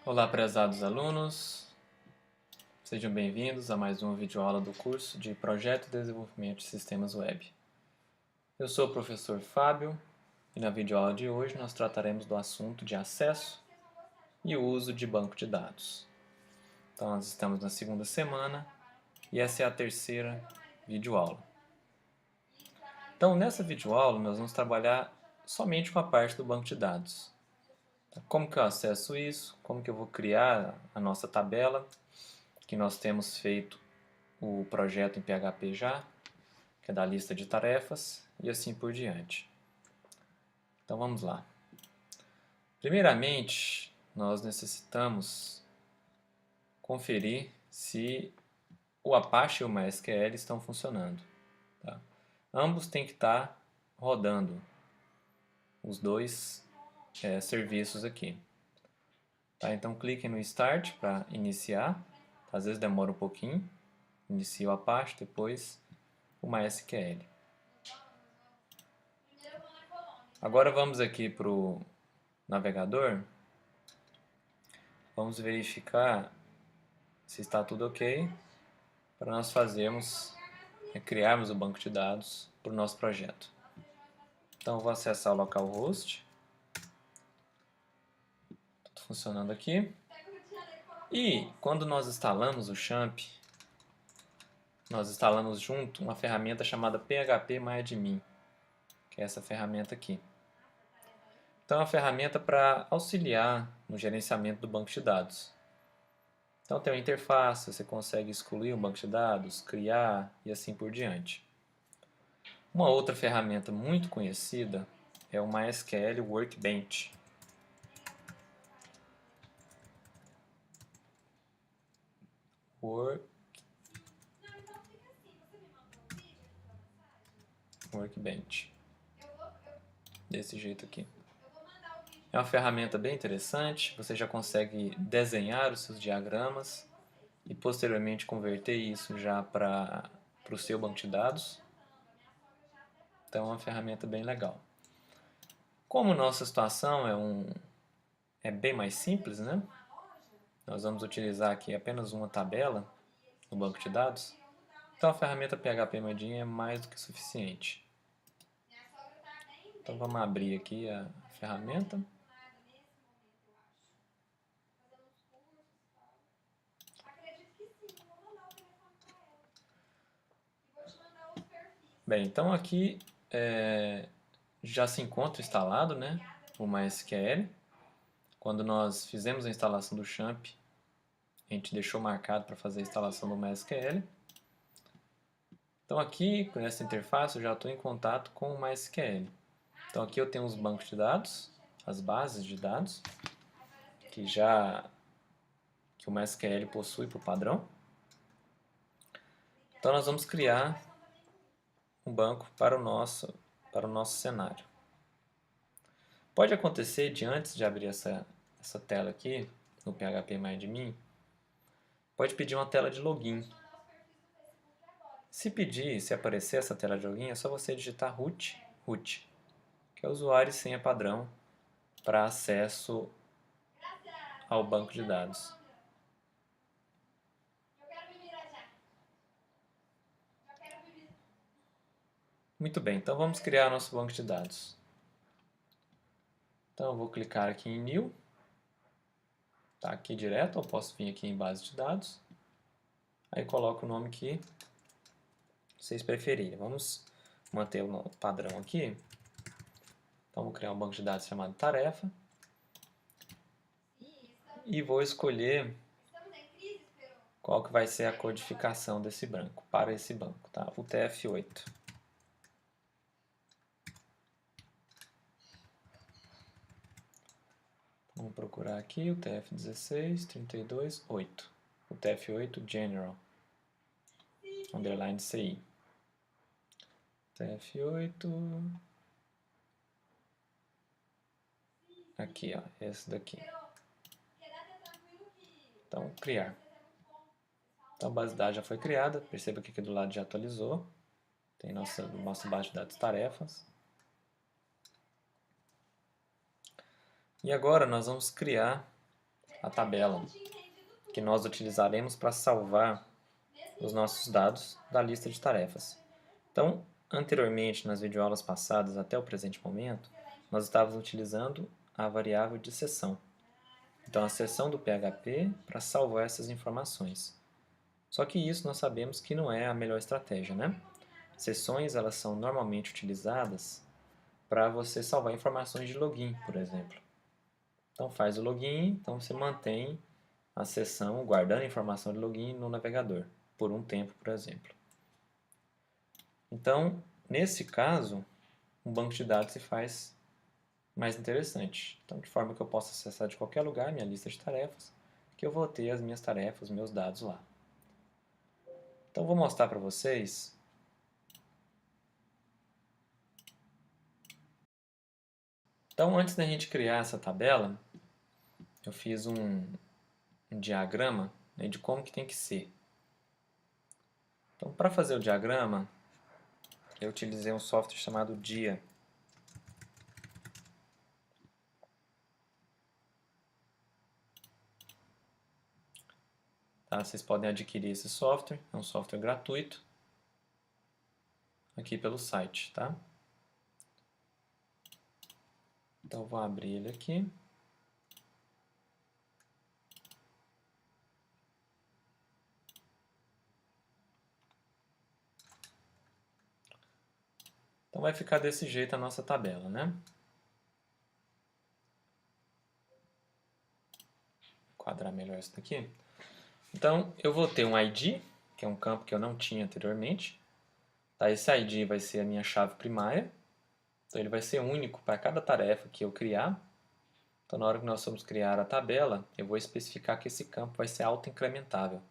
Olá, prezados alunos, sejam bem-vindos a mais uma videoaula do curso de Projeto e Desenvolvimento de Sistemas Web. Eu sou o professor Fábio e na videoaula de hoje nós trataremos do assunto de acesso e o uso de banco de dados. Então nós estamos na segunda semana e essa é a terceira videoaula. Então nessa videoaula nós vamos trabalhar somente com a parte do banco de dados. Como que eu acesso isso, como que eu vou criar a nossa tabela, que nós temos feito o projeto em PHP já, que é da lista de tarefas, e assim por diante. Então vamos lá. Primeiramente, nós necessitamos conferir se o Apache e o MySQL estão funcionando. Tá? Ambos têm que estar rodando, os dois serviços aqui. Tá? Então clique no Start para iniciar, às vezes demora um pouquinho, inicia o Apache, depois o MySQL. Agora vamos aqui para o navegador, vamos verificar se está tudo ok para nós criarmos o banco de dados para o nosso projeto. Então vou acessar o localhost, tudo funcionando aqui. E quando nós instalamos o XAMPP, nós instalamos junto uma ferramenta chamada phpMyAdmin, que é essa ferramenta aqui. Então é uma ferramenta para auxiliar no gerenciamento do banco de dados. Então tem uma interface, você consegue excluir um banco de dados, criar e assim por diante. Uma outra ferramenta muito conhecida é o MySQL Workbench. Workbench. Desse jeito aqui. É uma ferramenta bem interessante, você já consegue desenhar os seus diagramas e posteriormente converter isso já para o seu banco de dados. Então é uma ferramenta bem legal. Como nossa situação é bem mais simples, né? Nós vamos utilizar aqui apenas uma tabela no banco de dados. Então a ferramenta phpMyAdmin é mais do que suficiente. Então vamos abrir aqui a ferramenta. Bem, então aqui já se encontra instalado, né, o MySQL. Quando nós fizemos a instalação do XAMPP, a gente deixou marcado para fazer a instalação do MySQL. Então aqui, com essa interface, eu já estou em contato com o MySQL. Então aqui eu tenho os bancos de dados, as bases de dados, que o MySQL possui por padrão. Então nós vamos criar um banco para o nosso cenário. Pode acontecer de antes de abrir essa tela aqui, no phpMyAdmin, pode pedir uma tela de login. Se aparecer essa tela de login, é só você digitar root, que é o usuário e senha padrão para acesso ao banco de dados. Muito bem, então vamos criar nosso banco de dados. Então eu vou clicar aqui em New, tá aqui direto, ou posso vir aqui em base de dados, aí coloco o nome que vocês preferirem. Vamos manter o padrão aqui. Então vou criar um banco de dados chamado tarefa e vou escolher qual que vai ser a codificação desse banco, para esse banco, tá? O TF8. Vamos procurar aqui o TF16, 32, 8. O TF8 General, underline CI. TF8, aqui ó, esse daqui. Então, criar. Então a base de dados já foi criada, perceba que aqui do lado já atualizou. Tem nossa base de dados tarefas. E agora nós vamos criar a tabela que nós utilizaremos para salvar os nossos dados da lista de tarefas. Então, anteriormente, nas videoaulas passadas até o presente momento, nós estávamos utilizando a variável de seção. Então, a seção do PHP para salvar essas informações. Só que isso nós sabemos que não é a melhor estratégia, né? Seções, elas são normalmente utilizadas para você salvar informações de login, por exemplo. Então, faz o login, então você mantém a seção guardando a informação de login no navegador, por um tempo, por exemplo. Então, nesse caso, um banco de dados se faz mais interessante. Então, de forma que eu possa acessar de qualquer lugar minha lista de tarefas, que eu vou ter as minhas tarefas, meus dados lá. Então, vou mostrar para vocês. Então, antes da gente criar essa tabela, eu fiz um diagrama, né, de como que tem que ser. Então, para fazer o diagrama, eu utilizei um software chamado Dia. Tá? Vocês podem adquirir esse software, é um software gratuito, aqui pelo site. Tá? Então, vou abrir ele aqui. Então, vai ficar desse jeito a nossa tabela, né? Vou enquadrar melhor isso daqui. Então, eu vou ter um ID, que é um campo que eu não tinha anteriormente. Tá? Esse ID vai ser a minha chave primária. Então, ele vai ser único para cada tarefa que eu criar. Então, na hora que nós formos criar a tabela, eu vou especificar que esse campo vai ser auto-incrementável.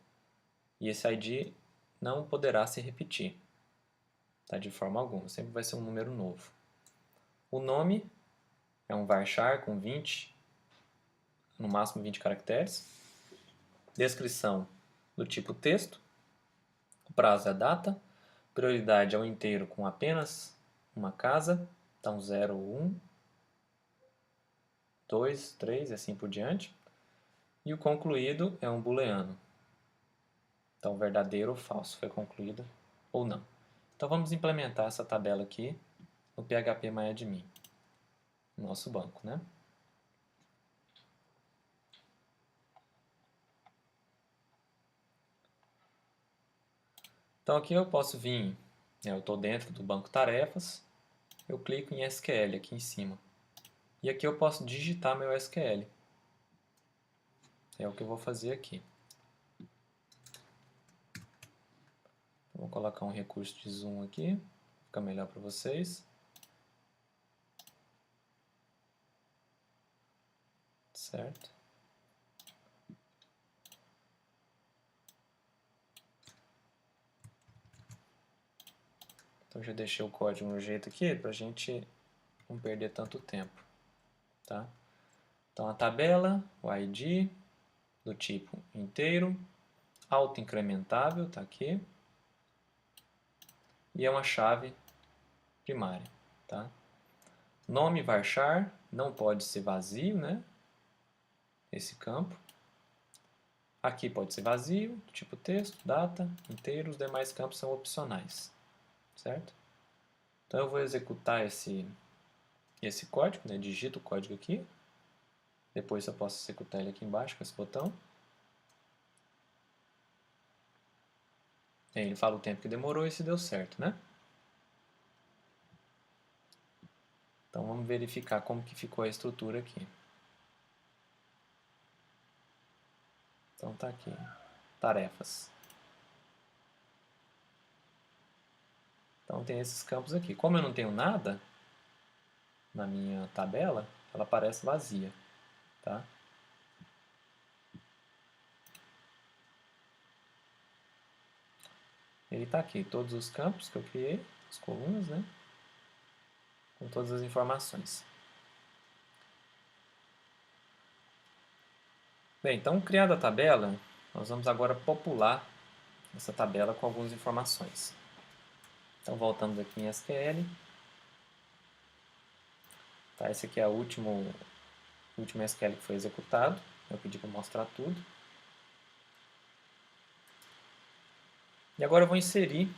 E esse ID não poderá se repetir, tá? De forma alguma, sempre vai ser um número novo. O nome é um varchar com 20, no máximo 20 caracteres. Descrição do tipo texto. O prazo é a data. Prioridade é um inteiro com apenas uma casa. Então 0 ou 1, 2, 3 e assim por diante. E o concluído é um booleano. Então verdadeiro ou falso, foi concluído ou não. Então vamos implementar essa tabela aqui no PHP MyAdmin, nosso banco, né? Então aqui eu posso vir, eu estou dentro do banco tarefas, eu clico em SQL aqui em cima. E aqui eu posso digitar meu SQL. É o que eu vou fazer aqui. Vou colocar um recurso de zoom aqui, fica melhor para vocês. Certo? Então já deixei o código no jeito aqui para a gente não perder tanto tempo. Tá? Então a tabela, o ID, do tipo inteiro, auto-incrementável, está aqui, e é uma chave primária. Tá? Nome varchar, não pode ser vazio, né? Esse campo. Aqui pode ser vazio, tipo texto, data, inteiro, os demais campos são opcionais. Certo? Então eu vou executar esse código, né? Digito o código aqui. Depois eu posso executar ele aqui embaixo com esse botão. Aí ele fala o tempo que demorou e se deu certo, né? Então vamos verificar como que ficou a estrutura aqui. Então tá aqui, tarefas. Então tem esses campos aqui. Como eu não tenho nada na minha tabela, ela aparece vazia, tá? Ele está aqui, todos os campos que eu criei, as colunas, né? Com todas as informações. Bem, então criada a tabela, nós vamos agora popular essa tabela com algumas informações. Então voltamos aqui em SQL. Tá, esse aqui é o último SQL que foi executado. Eu pedi para mostrar tudo. E agora eu vou inserir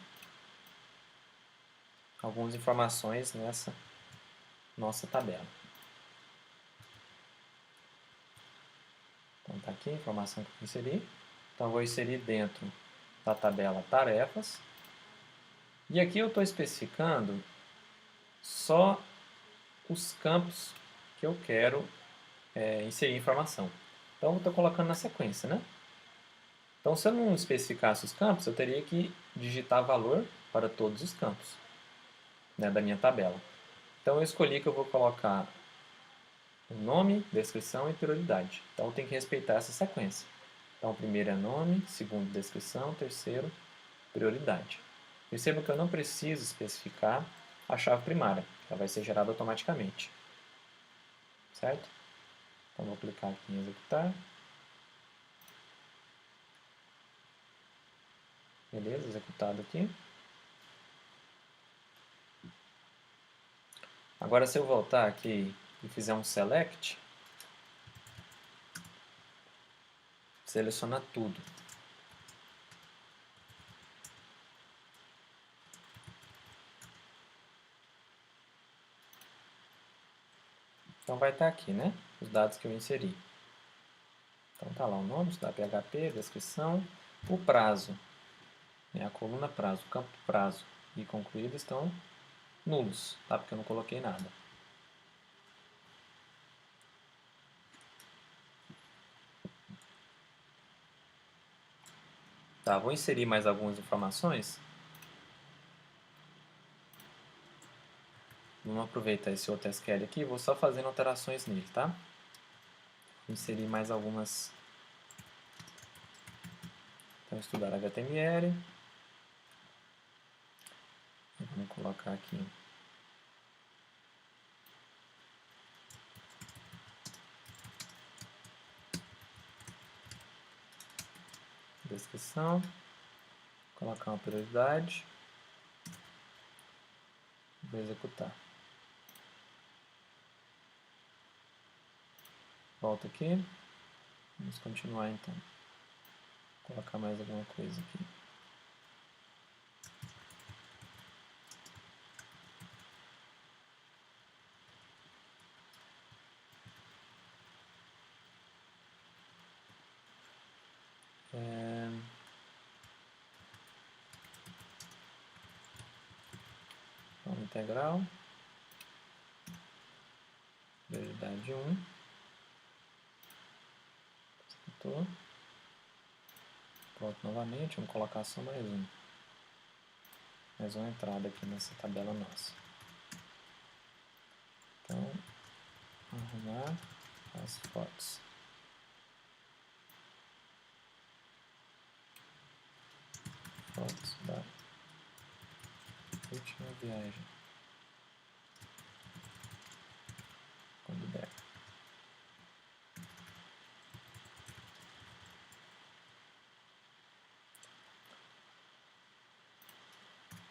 algumas informações nessa nossa tabela. Então, está aqui a informação que eu vou inserir. Então, eu vou inserir dentro da tabela tarefas. E aqui eu estou especificando só os campos que eu quero inserir informação. Então, eu estou colocando na sequência, né? Então, se eu não especificasse os campos, eu teria que digitar valor para todos os campos, né, da minha tabela. Então, eu escolhi que eu vou colocar o nome, descrição e prioridade. Então, eu tenho que respeitar essa sequência. Então, o primeiro é nome, segundo, descrição, terceiro, prioridade. Perceba que eu não preciso especificar a chave primária, ela vai ser gerada automaticamente. Certo? Então, vou clicar aqui em executar. Beleza, executado aqui. Agora, se eu voltar aqui e fizer um select, selecionar tudo. Então, vai estar aqui, né? Os dados que eu inseri. Então, está lá o nome, estudar PHP, descrição, o prazo, né? A coluna prazo, o campo prazo e concluído estão nulos, tá? Porque eu não coloquei nada. Tá, vou inserir mais algumas informações. Vamos aproveitar esse outro SQL aqui, vou só fazendo alterações nele, tá? Vou inserir mais algumas. Então, estudar HTML. Vamos colocar aqui descrição, colocar uma prioridade, vou executar. Volta aqui, vamos continuar então. Vou colocar mais alguma coisa aqui. Integral, prioridade 1, executou, volto novamente, vamos colocar só mais uma entrada aqui nessa tabela nossa. Então, arrumar as fotos. Fotos da última viagem. Quando der.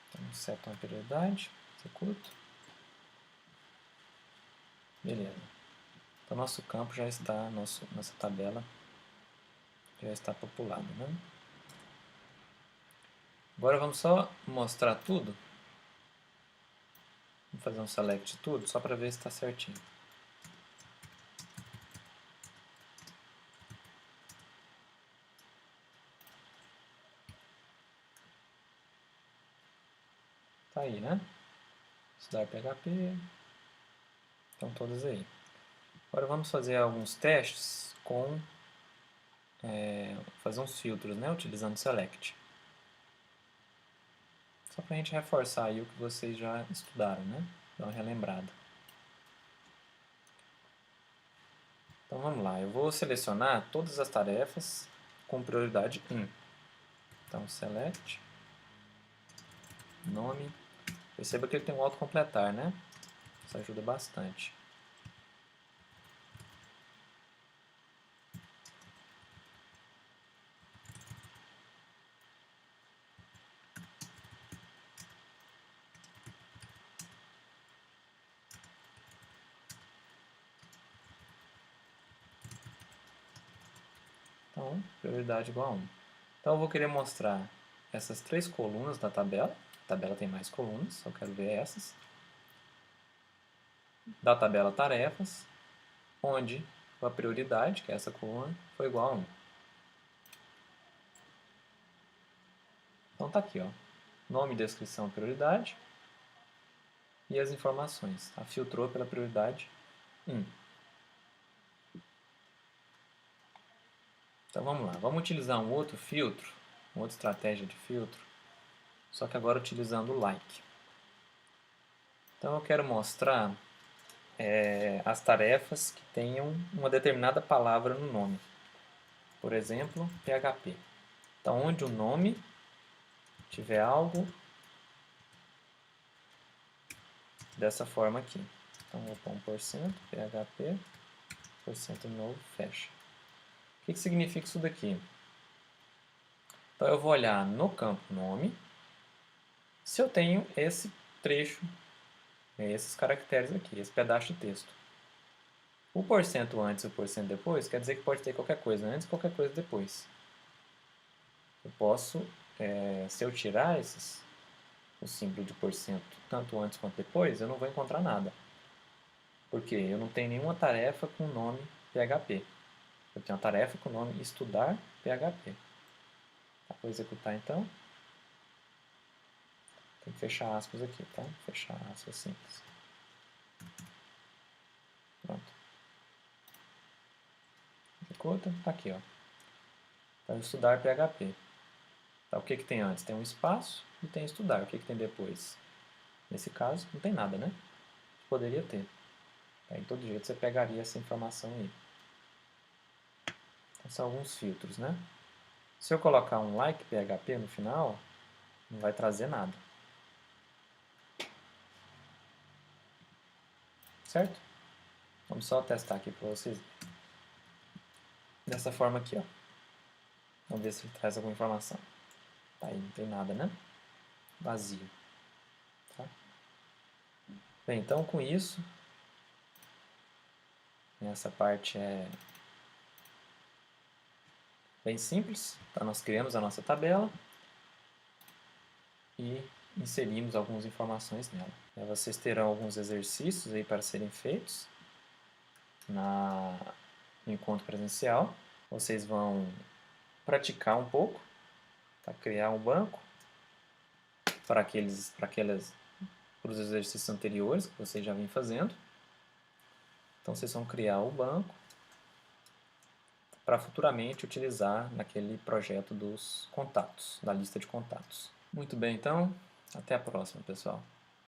Então, seta uma prioridade, executo. Beleza. Então, nosso campo já está, nossa tabela já está populada, né? Agora vamos só mostrar tudo. Vamos fazer um select de tudo, só para ver se está certinho. Tá aí, né? Estudar PHP. Estão todas aí. Agora vamos fazer alguns testes com... fazer uns filtros, né? Utilizando select. Só para a gente reforçar aí o que vocês já estudaram, né? Dar uma relembrada. Então vamos lá, eu vou selecionar todas as tarefas com prioridade 1. Então select, nome, perceba que ele tem um autocompletar, né? Isso ajuda bastante. Então, prioridade igual a 1. Então, eu vou querer mostrar essas 3 colunas da tabela. A tabela tem mais colunas, eu quero ver essas. Da tabela tarefas, onde a prioridade, que é essa coluna, foi igual a 1. Então tá aqui, ó, nome, descrição, prioridade e as informações. Tá? Filtrou pela prioridade 1. Então vamos lá, vamos utilizar um outro filtro, uma outra estratégia de filtro, só que agora utilizando o like. Então eu quero mostrar as tarefas que tenham uma determinada palavra no nome. Por exemplo, PHP. Então onde o nome tiver algo dessa forma aqui. Então vou pôr 1%, PHP, % novo, fecha. O que significa isso daqui? Então eu vou olhar no campo nome, se eu tenho esse trecho, esses caracteres aqui, esse pedaço de texto. O porcento antes e o porcento depois quer dizer que pode ter qualquer coisa antes e qualquer coisa depois. Eu posso, se eu tirar o símbolo de porcento tanto antes quanto depois, eu não vou encontrar nada. Porque eu não tenho nenhuma tarefa com o nome PHP. Eu tenho uma tarefa com o nome estudar PHP. Vou executar então. Tem que fechar aspas aqui, tá? Fechar aspas simples. Pronto. Executa, tá aqui, ó. Então, estudar PHP. Tá, o que tem antes? Tem um espaço e tem estudar. O que tem depois? Nesse caso, não tem nada, né? Poderia ter. Tá, em todo jeito, você pegaria essa informação aí. Então, são alguns filtros, né? Se eu colocar um like PHP no final, não vai trazer nada. Certo? Vamos só testar aqui para vocês. Dessa forma aqui, ó. Vamos ver se ele traz alguma informação. Tá aí, não tem nada, né? Vazio. Tá? Bem, então com isso, essa parte é bem simples. Então, nós criamos a nossa tabela e inserimos algumas informações nela. Vocês terão alguns exercícios aí para serem feitos no encontro presencial. Vocês vão praticar um pouco, para criar um banco para os exercícios anteriores que vocês já vêm fazendo. Então vocês vão criar o banco para futuramente utilizar naquele projeto dos contatos, da lista de contatos. Muito bem, então, até a próxima, pessoal.